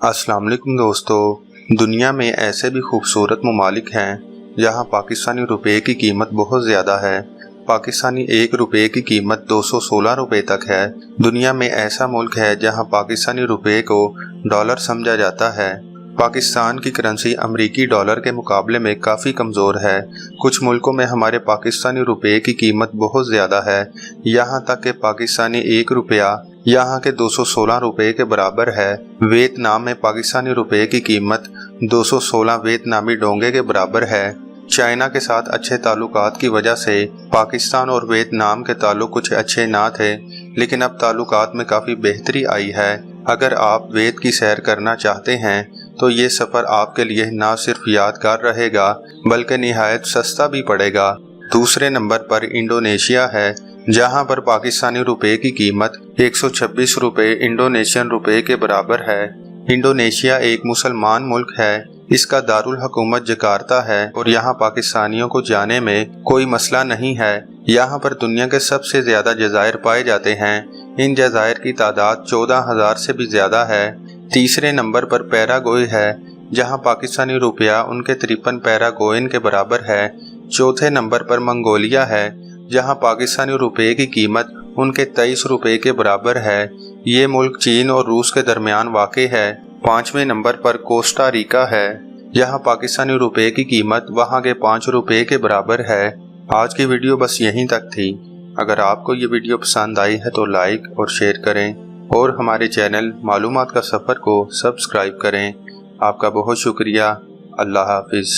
अस्सलाम वालेकुम दोस्तों। दुनिया में ऐसे भी खूबसूरत ममालिक हैं जहां पाकिस्तानी रुपए की कीमत बहुत ज़्यादा है। पाकिस्तानी 1 रुपए की कीमत 216 रुपए तक है। दुनिया में ऐसा मुल्क है जहां पाकिस्तानी रुपए को डॉलर समझा जाता है। पाकिस्तान की करेंसी अमरीकी डॉलर के मुकाबले में काफ़ी कमज़ोर है। कुछ मुल्कों में हमारे पाकिस्तानी रुपए की कीमत बहुत ज़्यादा है, यहाँ तक कि पाकिस्तानी 1 रुपया यहाँ के 216 रुपए के बराबर है। वियतनाम में पाकिस्तानी रुपए की कीमत 216 वियतनामी डोंगे के बराबर है। चाइना के साथ अच्छे ताल्लुकात की वजह से पाकिस्तान और वियतनाम के ताल्लुक कुछ अच्छे ना थे, लेकिन अब ताल्लुकात में काफ़ी बेहतरी आई है। अगर आप वियत की सैर करना चाहते हैं तो ये सफ़र आपके लिए ना सिर्फ यादगार रहेगा बल्कि निहायत सस्ता भी पड़ेगा। दूसरे नंबर पर इंडोनेशिया है, जहां पर पाकिस्तानी रुपए की कीमत 126 रुपए इंडोनेशियन रुपए के बराबर है। इंडोनेशिया एक मुसलमान मुल्क है। इसका दारुल हुकूमत जकार्ता है और यहाँ पाकिस्तानियों को जाने में कोई मसला नहीं है। यहाँ पर दुनिया के सबसे ज़्यादा जज़ायर पाए जाते हैं। इन जज़ायर की तादाद 14,000 से भी ज़्यादा है। तीसरे नंबर पर पैराग्वे है, जहाँ पाकिस्तानी रुपया उनके 53 पैराग्वेन के बराबर है। चौथे नंबर पर मंगोलिया है, जहाँ पाकिस्तानी रुपए की कीमत उनके 23 रुपए के बराबर है। ये मुल्क चीन और रूस के दरमियान वाक़ है। पाँचवें नंबर पर कोस्टा रिका है, जहाँ पाकिस्तानी रुपए की कीमत वहाँ के 5 रुपए के बराबर है। आज की वीडियो बस यहीं तक थी। अगर आपको ये वीडियो पसंद आई है तो लाइक और शेयर करें और हमारे चैनल मालूमात का सफ़र को सब्सक्राइब करें। आपका बहुत शुक्रिया। अल्लाह हाफिज़।